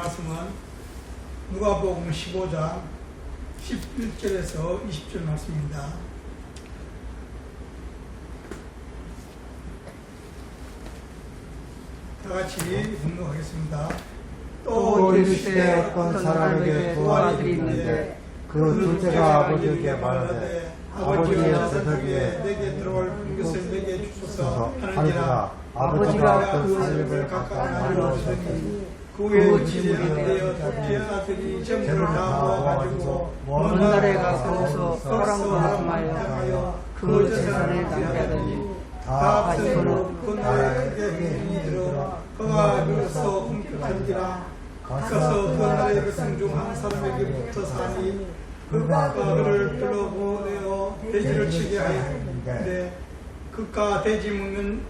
말씀은 누가복음 15장 11절에서 20절 말씀입니다. 다 같이 공독하겠습니다. 또 이르시되 어떤 사람에게 두 아들이 있는데 그 둘째가 아버지에게 말하되 아버지여 저녁에 내게 들어올 것을 내게 주소서 하는지라 아버지가 그 살림을 각각 나누었으니 그 외에 집에 되어 둘째 아들이 전부를 다 모아가지고 먼 나라에 가서 사람과 합하여 그 재산을 낭비하더니 다 합쳐서 그 나라에 크게 힘이 들어 그가 그로서 hum격한지라. 가서 그 나라의 백성 중 한 사람에게부터 사니 그가 그를 불러보내어 돼지를 치게 하였는데 그가 돼지 먹는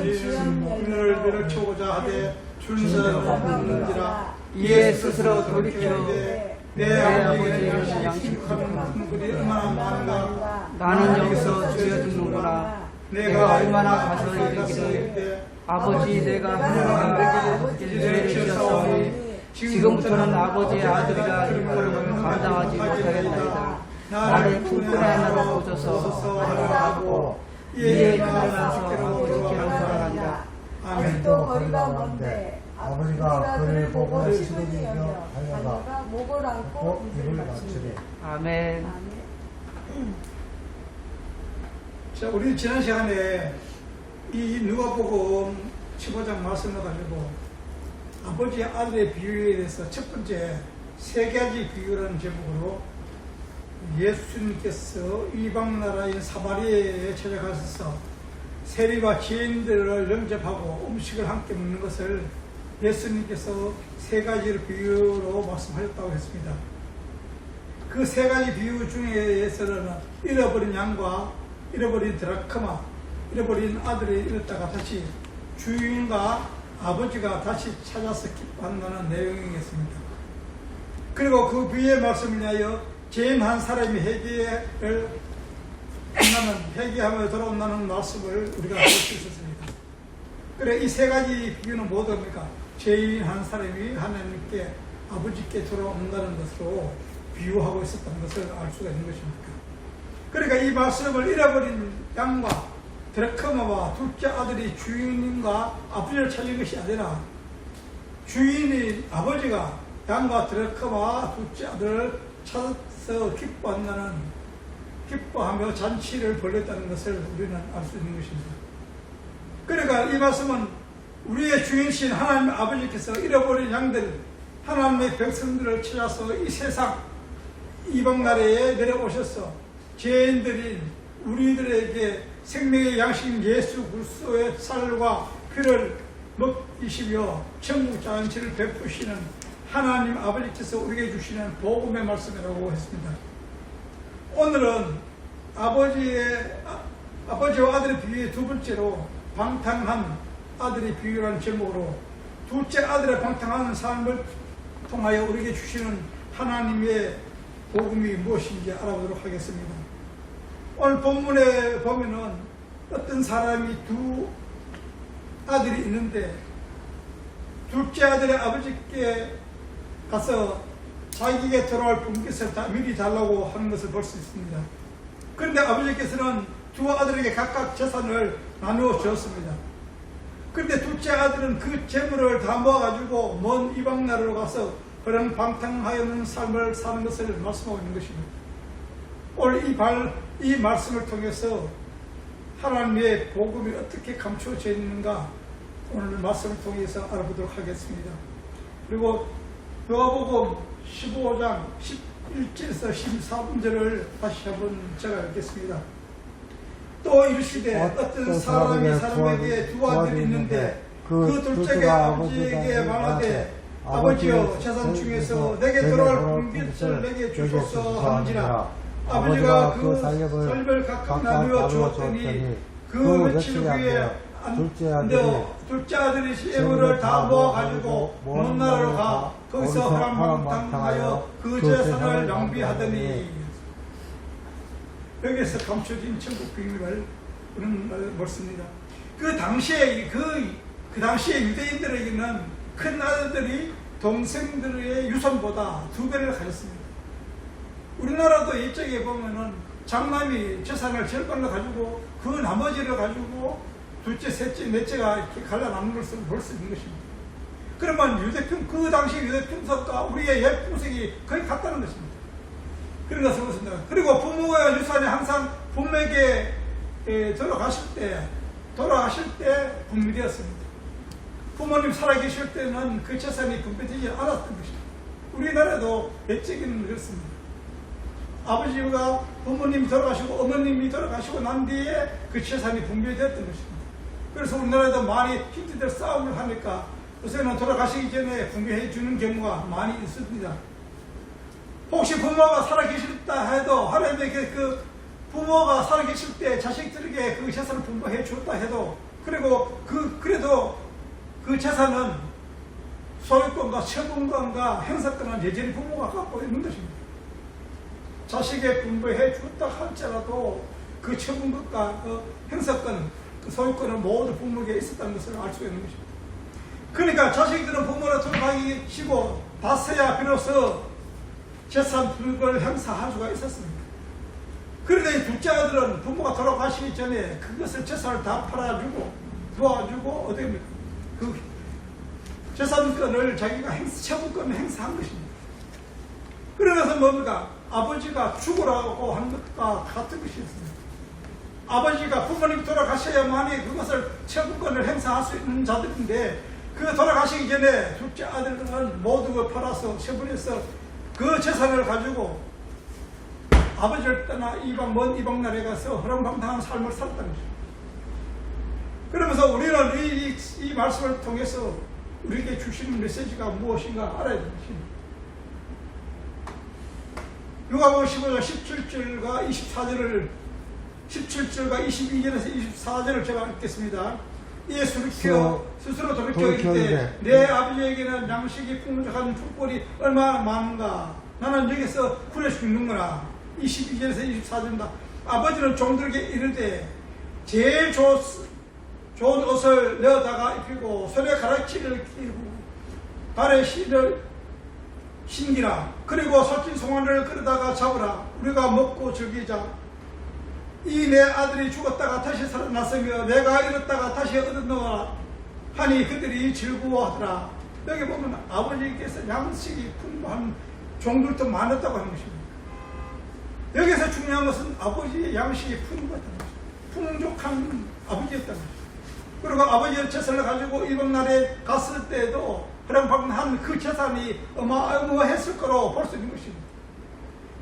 일을 내려쳐고자 하되 줄서 없는지라. 이에 스스로 돌이켜 내 아버지의 양식하는 품꾼이 얼마나 많은가. 나는 여기서 죄어 죽는구나. 내가 얼마나 가서 이르기를 아버지 내가 하나님과 죄를 지었사오니 지금부터는 아버지의 아들이라 이름을 감당하지 못하겠나이다. 나를 품꾼의 하나로 보셔서 하라고. 이에 일어나서 아버지께로 돌아간다. 아직도 거리가 먼데 아버지가 그를 보고 시름이 여겨 하여가 목을 안고 입을 맞추리. 아멘. 자, 우리 지난 시간에 이 누가복음 15장 말씀을 가지고 아버지의 아들의 비유에 대해서 첫 번째 세 가지 비유라는 제목으로 예수님께서 이방 나라인 사마리아에 찾아가셔서 세리와 죄인들을 영접하고 음식을 함께 먹는 것을 예수님께서 세 가지를 비유로 말씀하셨다고 했습니다. 그 세 가지 비유 중에서는 잃어버린 양과 잃어버린 드라크마, 잃어버린 아들이 잃었다가 다시 주인과 아버지가 다시 찾아서 기뻐한다는 내용이겠습니다. 그리고 그 비유의 말씀을 위하여 죄인 한 사람이 회개하며 돌아온다는 말씀을 우리가 볼 수 있었습니다. 그래, 이 세 가지 비유는 뭐입니까? 죄인 한 사람이 하나님께 아버지께 돌아온다는 것으로 비유하고 있었던 것을 알 수가 있는 것입니다. 그러니까 이 말씀을 잃어버린 양과 드라크마와 둘째 아들이 주인과 아버지를 찾은 것이 아니라 주인이 아버지가 양과 드라크마와 둘째 아들을 찾아서 기뻐하며 잔치를 벌였다는 것을 우리는 알 수 있는 것입니다. 그러니까 이 말씀은 우리의 주인신 하나님 아버지께서 잃어버린 양들, 하나님의 백성들을 찾아서 이 세상 이방 나라에 내려오셔서 죄인들인 우리들에게 생명의 양식인 예수 그리스도의 살과 피를 먹이시며 천국 잔치를 베푸시는 하나님 아버지께서 우리에게 주시는 복음의 말씀이라고 했습니다. 오늘은 아버지와 아들의 비유의 두 번째로 방탕한 아들의 비유라는 제목으로 둘째 아들의 방탕한 삶을 통하여 우리에게 주시는 하나님의 복음이 무엇인지 알아보도록 하겠습니다. 오늘 본문에 보면은 어떤 사람이 두 아들이 있는데 둘째 아들의 아버지께 가서 자기에게 돌아올 분깃을 미리 달라고 하는 것을 볼 수 있습니다. 그런데 아버지께서는 두 아들에게 각각 재산을 나누어 주었습니다. 그런데 둘째 아들은 그 재물을 다 모아가지고 먼 이방 나라로 가서 그런 방탕하여는 삶을 사는 것을 말씀하고 있는 것입니다. 오늘 이 말씀을 통해서 하나님의 복음이 어떻게 감추어져 있는가 오늘 말씀을 통해서 알아보도록 하겠습니다. 그리고 누가복음 15장 11절에서 14절을 다시 한번 제가 읽겠습니다. 또 이르시되 어떤 사람에게 두 아들이 있는데 그 둘째가 아버지에게 말하되 아버지여 재산 중에서 내게 돌아올 분깃을 내게 주소서 하는지라. 아버지가 그 살림을 각각 나누어 주었더니 그 며칠 후에 둘째 아들이 재물을 다 모아가지고 먼 나라로 가 거기서 허랑방탕하여 그 재산을 낭비하더니. 여기에서 감춰진 천국 비밀을 우리는 먹습니다. 그 당시에 유대인들에게는 큰 아들들이 동생들의 유산보다 2배를 가졌습니다. 우리나라도 이쪽에 보면은 장남이 재산을 절반을 가지고 그 나머지를 가지고 둘째, 셋째, 넷째가 이렇게 갈라나는 것을 볼 수 있는 것입니다. 그러면 그 당시 유대풍속과 우리의 옛 풍속이 거의 같다는 것입니다. 그런 것을 보습니다. 그리고 부모가 유산이 항상 부모에게 돌아가실 때 분배되었습니다. 부모님 살아계실 때는 그 재산이 분배되지 않았던 것입니다. 우리나라도 옛적에는 그렇습니다. 아버지가 부모님이 돌아가시고 어머님이 돌아가시고 난 뒤에 그 재산이 분배되었던 것입니다. 그래서 우리나라에도 많이 형제들 싸움을 하니까 요새는 돌아가시기 전에 분배해 주는 경우가 많이 있습니다. 혹시 부모가 살아계셨다 해도 하나님께 그 부모가 살아계실 때 자식들에게 그 재산을 분배해 줬다 해도 그리고 그래도 그 재산은 소유권과 처분권과 행사권은 여전히 부모가 갖고 있는 것입니다. 자식에 분배해 줬다 할지라도 그 처분권과 그 행사권, 그 소유권은 모두 부모에게 있었다는 것을 알 수 있는 것입니다. 그러니까 자식들은 부모를 돌아가시고 다서야 비로소 재산 분배를 행사할 수가 있었습니다. 그런데 이 둘째 아들은 부모가 돌아가시기 전에 그것을 재산을 다 팔아주고 도와주고 어떻게 합니까? 그 재산권을 자기가 처분권을 행사한 것입니다. 그러면서 뭡니까? 아버지가 죽으라고 한 것과 같은 것이었습니다. 아버지가 부모님이 돌아가셔야만이 그것을 처분권을 행사할 수 있는 자들인데 그 돌아가시기 전에 둘째 아들은 모두 그 팔아서 처분해서 그 재산을 가지고 아버지를 떠나 먼 이방 나라에 가서 허랑방탕한 삶을 살았다는 것입니다. 그러면서 우리는 이 말씀을 통해서 우리에게 주시는 메시지가 무엇인가 알아야 되는 것입니다. 누가복음 15장 17절과 24절을 17절과 22절에서 24절을 제가 읽겠습니다. 예수께서 스스로 돌이켜 이르되 내 아버지에게는 양식이 풍족한 족벌이 얼마나 많은가 나는 여기서 굴에 죽는구나. 22절에서 24절입니다. 아버지는 종들에게 이르되 제일 좋은 옷을 내어다가 입히고 손에 가락지를 끼고 발에 실을 신기라. 그리고 살찐 송아지를 끌어다가 잡으라. 우리가 먹고 즐기자. 이 내 아들이 죽었다가 다시 살아났으며 내가 잃었다가 다시 얻어놓아 하니 그들이 즐거워하더라. 여기 보면 아버지께서 양식이 풍부한 종들도 많았다고 하는 것입니다. 여기서 중요한 것은 아버지의 양식이 풍부했다는 것입니다. 풍족한 아버지였다는 것입니다. 그리고 아버지의 재산을 가지고 이방 나라에 갔을 때에도 허랑방탕한 그 재산이 어마어마했을 거로 볼 수 있는 것입니다.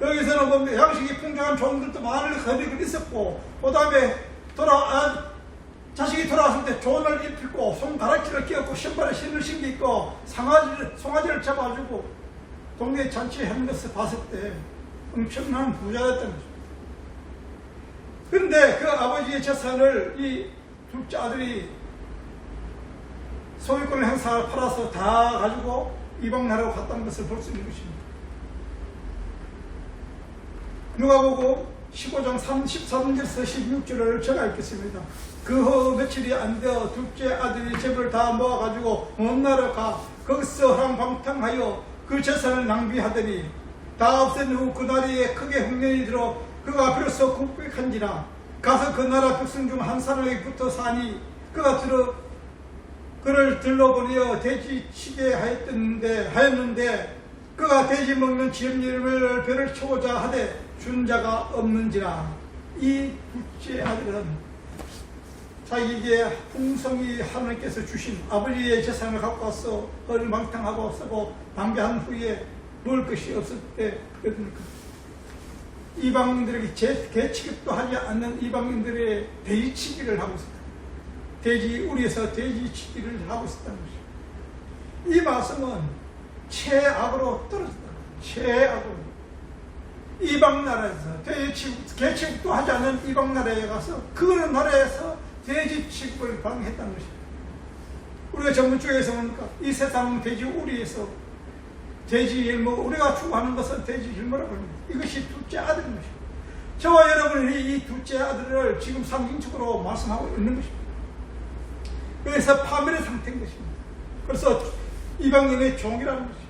여기서는 보면 양식이 풍족한 종들도 많은 거리가 있었고 그 다음에 자식이 돌아왔을 때 조언을 입히고 손가락지를 끼얹고 신발에 신을 신기고 송아지를 잡아주고 동네 잔치하는 것을 봤을 때 엄청난 부자였다는 것입니다. 그런데 그 아버지의 재산을 이 둘째 아들이 소유권을 행사를 팔아서 다 가지고 이방 나라로 갔다는 것을 볼 수 있는 것입니다. 누가복음 15장 13절에서 16절을 제가 읽겠습니다. 그 후 며칠이 안 되어 둘째 아들이 재물을 다 모아가지고 먼 나라 가 거기서 허랑방탕하여 그 재산을 낭비하더니 다 없앤 후 그 나라에 크게 흉년이 들어 그가 비로소 궁핍한지라 가서 그 나라 백성 중 한 사람에게 붙어 사니 그가 그를 들러보내어 돼지치게 하였는데 그가 돼지 먹는 지엄님을 배를 쳐고자 하되 준 자가 없는지라. 이 둘째 아들은 자기에게 풍성히 하나님께서 주신 아버지의 재산을 갖고 와서 허랑방탕하고 쓰고 방배한 후에 먹을 것이 없을 때 이방인들에게 개 취급도 하지 않는 이방인들의 돼지치기를 하고 있습니다. 우리에서 돼지치기를 하고 있었다는 것입니다. 이 말씀은 최악으로 떨어졌다. 최악으로. 이방 나라에서 개 취급도 하지 않는 이방 나라에 가서 그 나라에서 돼지 취급을 방해했다는 것입니다. 우리가 전문쪽에서 보니까 이 세상은 돼지 우리에서 돼지 일모, 우리가 추구하는 것은 돼지 일모라고 합니다. 이것이 둘째 아들인 것입니다. 저와 여러분이 이 둘째 아들을 지금 상징적으로 말씀하고 있는 것입니다. 그래서 파멸의 상태인 것입니다. 그래서 이방인의 종이라는 것이죠.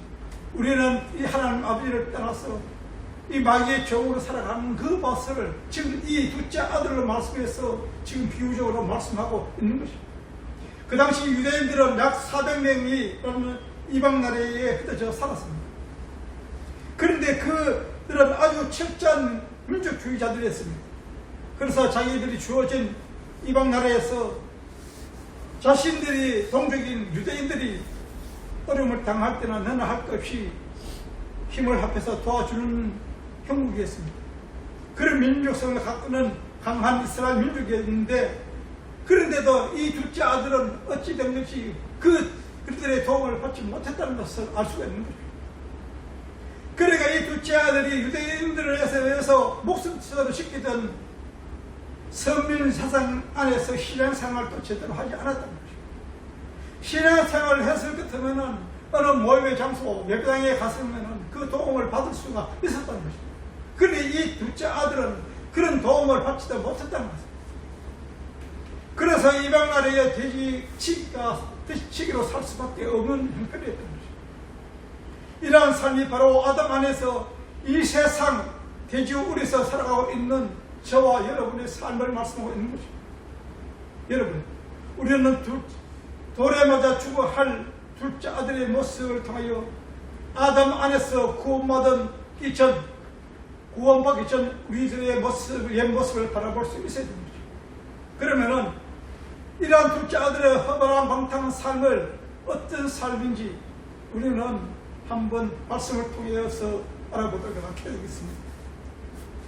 우리는 이 하나님 아버지를 떠나서 이 마귀의 종으로 살아가는 그 모습을 지금 이 둘째 아들로 말씀해서 지금 비유적으로 말씀하고 있는 것입니다. 그 당시 유대인들은 약 400명이 이방 나라에 흩어져 살았습니다. 그런데 그들은 아주 철저한 민족주의자들이었습니다. 그래서 자기들이 주어진 이방 나라에서 자신들이 동족인 유대인들이 어려움을 당할 때나 너나 할 것 없이 힘을 합해서 도와주는 형국이었습니다. 그런 민족성을 갖고는 강한 이스라엘 민족이었는데, 그런데도 이 둘째 아들은 어찌된 것이 그들의 도움을 받지 못했다는 것을 알 수가 있는 거죠. 그러니까 이 둘째 아들이 유대인들을 위해서 목숨처럼 지키던 선민 사상 안에서 신앙생활도 제대로 하지 않았다는 거죠. 신앙생활을 했을 것 같으면 어느 모임의 장소, 예배당에 갔으면 그 도움을 받을 수가 있었다는 것입니다. 그런데 이 둘째 아들은 그런 도움을 받지도 못했다는 것입니다. 그래서 이방 나라의 돼지치기로 살 수밖에 없는 형편이었던 것입니다. 이러한 삶이 바로 아담 안에서 이 세상 돼지우리에서 살아가고 있는 저와 여러분의 삶을 말씀하고 있는 것입니다. 여러분, 우리는 돌에 맞아 죽어야 할 둘째 아들의 모습을 통하여 아담 안에서 구원받기 전 우리들의 옛 모습을 바라볼 수 있어야 됩니다. 그러면은 이러한 둘째 아들의 허벌한 방탕한 삶을 어떤 삶인지 우리는 한번 말씀을 통해서 알아보도록 하겠습니다.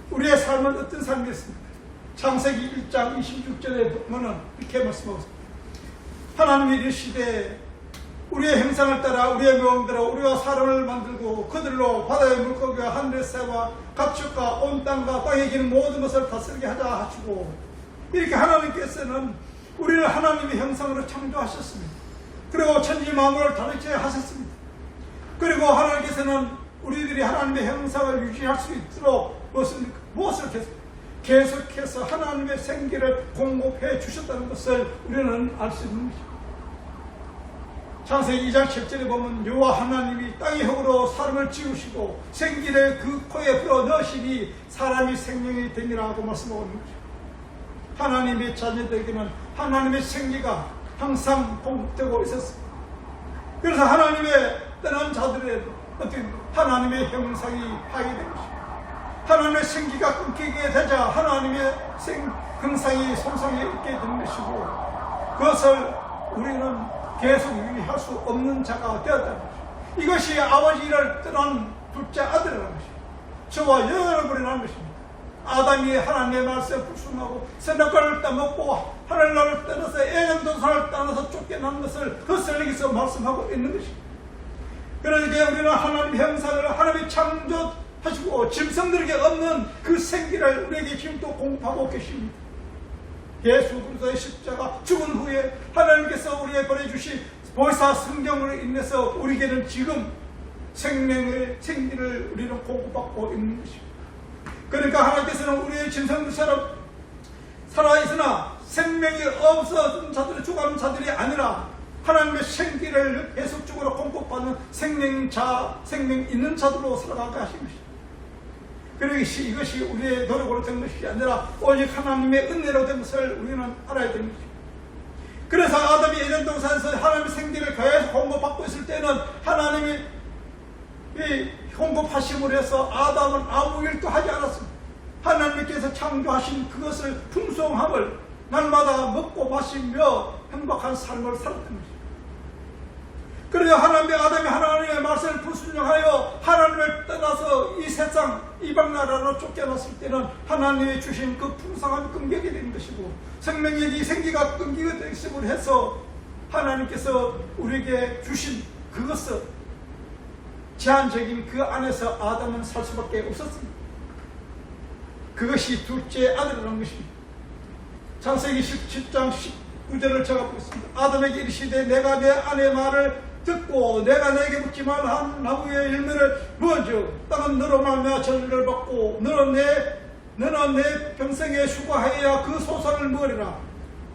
우리의 삶은 어떤 삶이었습니까? 창세기 1장 26절에 보면 이렇게 말씀하고 있습니다. 하나님이 이르시되 우리의 형상을 따라 우리의 모형을 따라 우리가 사람을 만들고 그들로 바다의 물고기와 하늘의 새와 가축과 온 땅과 땅에 기는 모든 것을 다스리게 하자 하시고, 이렇게 하나님께서는 우리를 하나님의 형상으로 창조하셨습니다. 그리고 천지 만물을 다르게 하셨습니다. 그리고 하나님께서는 우리들이 하나님의 형상을 유지할 수 있도록 무엇을 계속해서 하나님의 생기를 공급해 주셨다는 것을 우리는 알 수 있는 것입니다. 창세기 2장 7절에 보면 여호와 하나님이 땅의 흙으로 사람을 지으시고 생기를 그 코에 불어 넣으시니 사람이 생명이 되니라고 말씀하고 있는 것입니다. 하나님의 자녀들에게는 하나님의 생기가 항상 공급되고 있었습니다. 그래서 하나님의 떠난 자들의 하나님의 형상이 파괴된 것입니다. 하나님의 생기가 끊기게 되자 하나님의 형상이 손상에 있게 되는 것이고, 그것을 우리는 계속 유지할 수 없는 자가 되었다는 것입니다. 이것이 아버지를 떠난 둘째 아들이라는 것입니다. 저와 여러분이라는 것입니다. 아담이 하나님의 말씀에 불순하고 선악과를 따먹고 하늘나라를 떠나서 에덴 동산을 떠나서 쫓겨난 것을 여기서 말씀하고 있는 것입니다. 그러니까 우리는 하나님의 형상을 하나님이 창조하시고 짐승들에게 없는 그 생기를 우리에게 지금 또 공급하고 계십니다. 예수 그리스도의 십자가 죽은 후에 하나님께서 우리에게 보내주신 보혜사 성경으로 인해서 우리에게는 지금 생기를 우리는 공급받고 있는 것입니다. 그러니까 하나님께서는 우리의 짐승들처럼 살아있으나 생명이 없어진 자들이 죽어가는 자들이 아니라 하나님의 생기를 계속적으로 공급받는 생명 있는 자들로 살아가게 하신 것입니다. 그러기 이것이 우리의 노력으로 된 것이 아니라 오직 하나님의 은혜로 된 것을 우리는 알아야 되는 것입니다. 그래서 아담이 에덴 동산에서 하나님의 생기를 계속 공급받고 있을 때는 하나님이 이 공급하심으로 해서 아담은 아무 일도 하지 않았습니다. 하나님께서 창조하신 그것을 풍성함을 날마다 먹고 마시며 행복한 삶을 살았던 것입니다. 그래서 아담이 하나님의 말씀을 불순종하여 하나님을 떠나서 이 세상 이방 나라로 쫓겨났을 때는 하나님이 주신 그 풍성함이 끊기게 된 것이고, 생명력이 생기가 끊기게 되심으로 해서 하나님께서 우리에게 주신 그것을 제한적인 그 안에서 아담은 살 수밖에 없었습니다. 그것이 둘째 아들이라는 것입니다. 창세기 17장 19절을 제가 보겠습니다. 아담에게 이르시되 내가 내 아내 말을 듣고 내가 내게 묻지 말한 나무의 열매를 먹어줘. 땅은 너로 말미암아 전리를 받고 너는 내 평생에 수고하여야 그 소산을 먹으리라.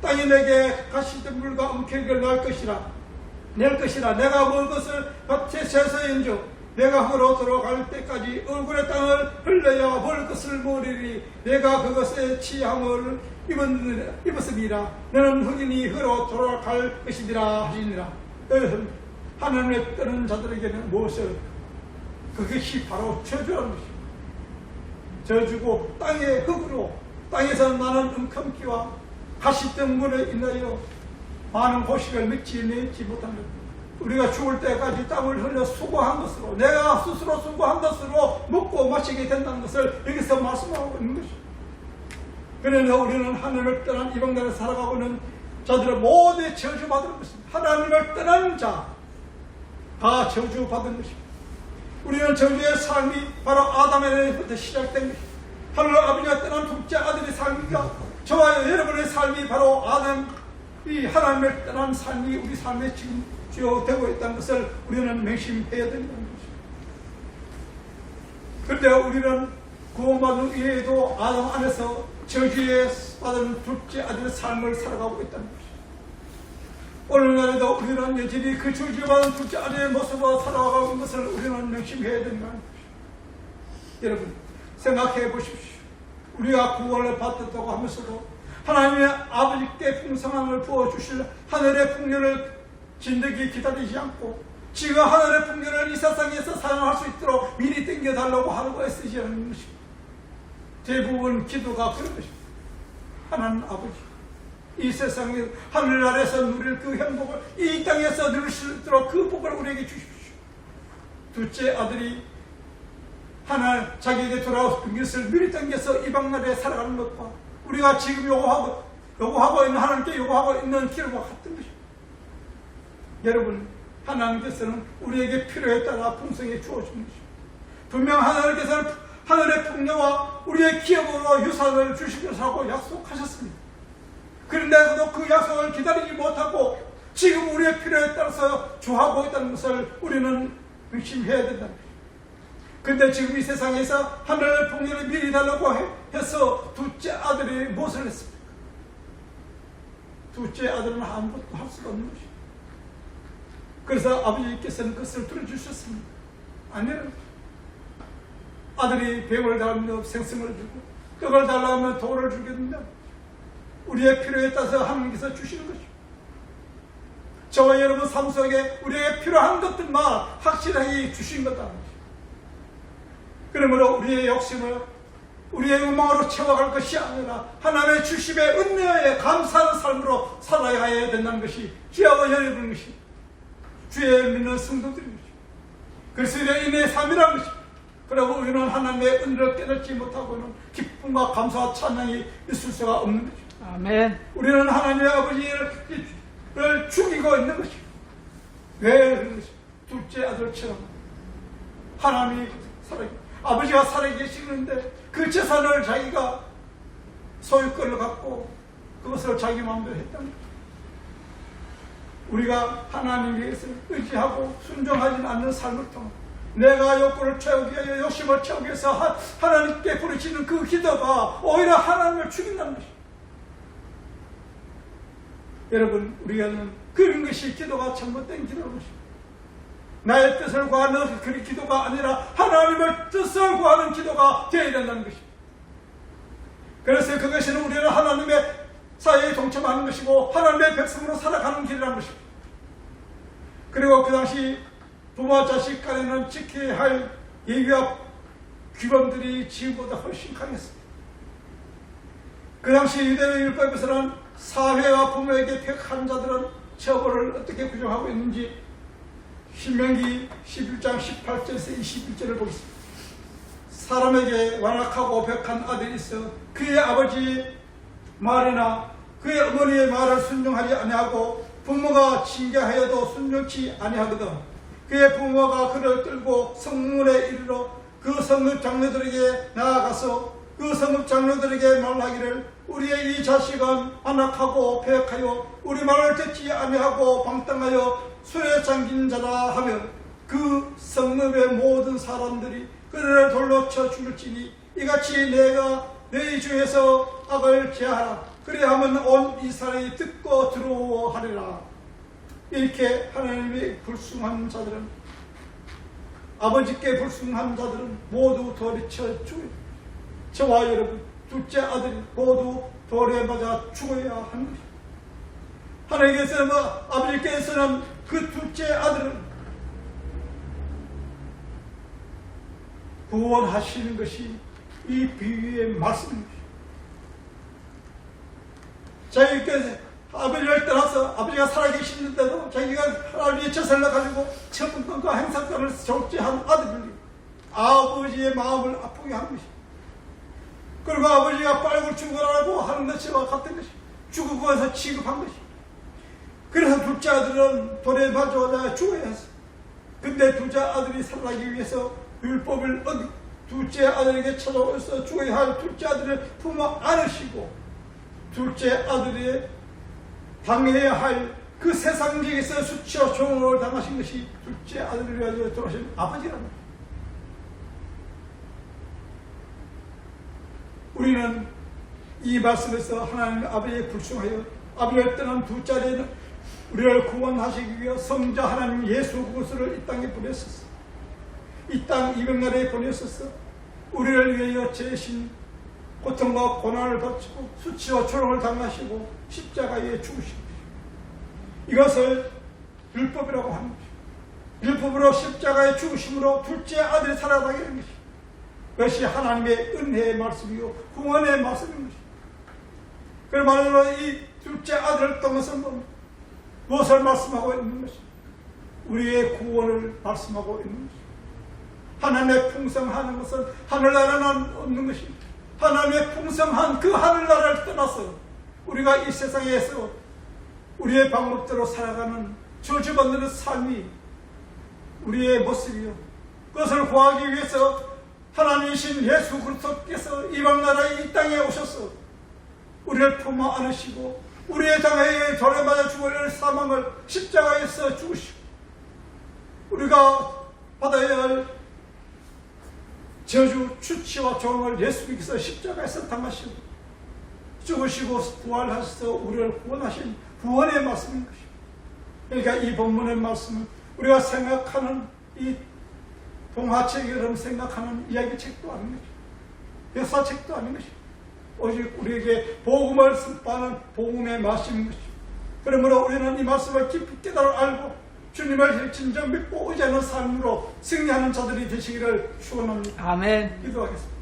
땅이 내게 가시덤불과 엉켜리를 낳을 것이라. 낼 것이라. 내가 먹을 것을 밭에 세서인즉 내가 흙으로 들어갈 때까지 얼굴의 땅을 흘려야 먹을 것을 먹으리니 내가 그것에 취함을 입었으리라. 너는 흙이니 흙으로 돌아갈 것이니라 하시니라. 하나님의 떠는 자들에게는 무엇을? 그것이 바로 저주라는 것입니다. 저주고 땅의 흙으로 땅에서 나는 음컴기와 가시덩굴에 인하여 많은 고식을 맺지 못한 것. 우리가 죽을 때까지 땀을 흘려 수고한 것으로 내가 스스로 수고한 것으로 먹고 마시게 된다는 것을 여기서 말씀하고 있는 것입니다. 그러나 우리는 하나님을 떠난 이방나라에 살아가고 있는 자들은 모두 저주받은 것입니다. 하나님을 떠난 자 다 저주받은 것입니다. 우리는 저주의 삶이 바로 아담의 날부터 시작된 것입니다. 하나님 아버지가 떠난 둘째 아들의 삶이가 저와 여러분의 삶이 바로 이 하나님을 떠난 삶이 우리 삶에 지금 되고 있다는 것을 우리는 명심해야 된다는 것입니다. 그런데 우리는 구원받은 이후에도 아담 안에서 저주에 받은 둘째 아들의 삶을 살아가고 있다는 것입니다. 오늘날에도 우리는 여전히 그 저주받은 둘째 아들의 모습으로 살아가고 있는 것을 우리는 명심해야 된다는 것입니다. 여러분 생각해 보십시오. 우리가 구원을 받았다고 하면서도 하나님의 아버지께 풍성함을 부어주실 하늘의 풍요를 진득이 기다리지 않고 지금 하늘의 풍요를 이 세상에서 사용할 수 있도록 미리 땡겨달라고 하고 애쓰지 않는 것입니다. 대부분 기도가 그런 것입니다. 하나님 아버지 이 세상에 하늘나라에서 누릴 그 행복을 이 땅에서 누릴 수 있도록 그 복을 우리에게 주십시오. 둘째 아들이 하나 자기에게 돌아온 것을 미리 당겨서 이방나라에 살아가는 것과 우리가 지금 요구하고 있는 하나님께 요구하고 있는 기도와 같은 것입니다. 여러분 하나님께서는 우리에게 필요에 따라 풍성히 주어주는 것입니다. 분명 하나님께서는 하늘의 풍요와 우리의 기업으로 유산을 주실 것이라고 약속하셨습니다. 그런데도 그 약속을 기다리지 못하고 지금 우리의 필요에 따라서 주하고 있다는 것을 우리는 명심해야 된다. 그런데 지금 이 세상에서 하늘의 풍요를 미리 달라고 해서 둘째 아들이 무엇을 했습니까? 둘째 아들은 아무것도 할 수가 없는 것입니다. 그래서 아버지께서는 그것을 들어주셨습니다. 아니요. 아들이 뱀을 달라면 생선을 주고 떡을 달라면 돌을 주겠는데 우리의 필요에 따라서 하나님께서 주시는 것입니다. 저와 여러분 삶 속에 우리에게 필요한 것들만 확실하게 주신 것도 아닙니다. 그러므로 우리의 욕심을 우리의 욕망으로 채워갈 것이 아니라 하나님의 주심의 은혜에 감사하는 삶으로 살아야 된다는 것이 저와 여러분의 것이 주의 믿는 성도들인 것입니다. 그래서 인의 삶이라는 것입니다. 그리고 우리는 하나님의 은혜를 깨닫지 못하고는 기쁨과 감사와 찬양이 있을 수가 없는 것입니다. 아멘. 우리는 하나님의 아버지를 죽이고 있는 것입니다. 왜 그런 것입니까? 둘째 아들처럼 하나님이 아버지가 살아계시는데 그 재산을 자기가 소유권을 갖고 그것을 자기 마음대로 했다는 것입니다. 우리가 하나님 위해서 의지하고 순종하지 않는 삶을 통해 내가 욕구를 채우기 위하여 욕심을 채우기 위해서 하나님께 부르짖는 그 기도가 오히려 하나님을 죽인다는 것입니다. 여러분 우리는 그런 것이 기도가 잘못된 기도라는 것입니다. 나의 뜻을 구하는 그 기도가 아니라 하나님의 뜻을 구하는 기도가 되어야 된다는 것입니다. 그래서 그것은 우리는 하나님의 사회에 동참하는 것이고 하나님의 백성으로 살아가는 길이라는 것입니다. 그리고 그 당시 부모와 자식 간에는 지켜야 할 예의와 규범들이 지금보다 훨씬 강했습니다. 그 당시 유대의 율법에서는 사회와 부모에게 택한 자들은 처벌을 어떻게 규정하고 있는지 신명기 11장 18절에서 21절을 보겠습니다. 사람에게 완악하고 백한 아들이 있어 그의 아버지 말이나 그의 어머니의 말을 순종하지 아니하고 부모가 징계하여도 순종치 아니하거든 그의 부모가 그를 끌고 성문에 이르러 그 성읍 장로들에게 나아가서 그 성읍 장로들에게 말하기를 우리의 이 자식은 완악하고 배역하여 우리 말을 듣지 아니하고 방탕하여 수에 잠긴 자라 하며 그 성읍의 모든 사람들이 그를 돌로 쳐 죽을지니 이같이 내가 너희 중에서 악을 제하라 그리하면 온 이스라엘이 듣고 들어오하리라. 이렇게 하나님의 불순한 자들은, 아버지께 불순한 자들은 모두 돌에 쳐 죽어요. 저와 여러분 둘째 아들이 모두 돌에 맞아 죽어야 하는 것입니다. 하나님께서는, 아버지께서는 그 둘째 아들을 구원하시는 것이 이 비유의 말씀입니다. 자기께서 아버지를 떠나서 아버지가 살아계시는데도 자기가 하나님의 젖을 가지고 처분권과 행사권을 정지한 아들을 아버지의 마음을 아프게 한 것입니다. 그리고 아버지가 빨고 죽으라고 하는 것과 같은 것입니다. 죽고 해서 취급한 것입니다. 그래서 둘째 아들은 돌에 맞아 죽어야 했어. 근데 둘째 아들이 살아나기 위해서 율법을 둘째 아들에게 찾아와서 죽어야 할 둘째 아들을 품어 안으시고 둘째 아들이 당해야 할 그 세상적에서 수치와 종을 당하신 것이 둘째 아들을 위하여 돌아오신 아버지랍니다. 우리는 이 말씀에서 하나님 아버지에 불순하여 아버지를 떠난 둘째 아들은 우리를 구원하시기 위해 성자 하나님 예수 그리스도를 이 땅에 보내셨어. 이 땅 이백날에 보내셨어. 우리를 위하여 죄신 고통과 고난을 받치고 수치와 조롱을 당하시고 십자가에 죽으신 것입니다. 이것을 율법이라고 하는 것입니다. 율법으로 십자가에 죽으심으로 둘째 아들이 살아나게 된 것입니다. 그것이 하나님의 은혜의 말씀이요 구원의 말씀인 것입니다. 그 말로 이 둘째 아들을 통해서 무엇을 말씀하고 있는 것입니다. 우리의 구원을 말씀하고 있는 것입니다. 하나님의 풍성하는 것은 하늘나라는 없는 것입니다. 하나님의 풍성한 그 하늘나라를 떠나서 우리가 이 세상에서 우리의 방법대로 살아가는 저주받는 삶이 우리의 모습이요. 그것을 구하기 위해서 하나님이신 예수 그리스도께서 이방나라에 이 땅에 오셔서 우리를 품어 안으시고 우리의 장애에 돌에 맞아 죽을 사망을 십자가에서 죽으시고 우리가 받아야 할 저주, 추치와 조롱을 예수님께서 십자가에서 당하시고 죽으시고 부활하셔서 우리를 구원하신 구원의 말씀인 것입니다. 그러니까 이 본문의 말씀은 우리가 생각하는 이 동화책처럼 생각하는 이야기책도 아닌 것입니다. 역사책도 아닌 것입니다. 오직 우리에게 복음을 선포하는 복음의 말씀인 것입니다. 그러므로 우리는 이 말씀을 깊이 깨달아 알고 주님을 진정 믿고 의지하는 삶으로 승리하는 자들이 되시기를 축원합니다. 아멘. 기도하겠습니다.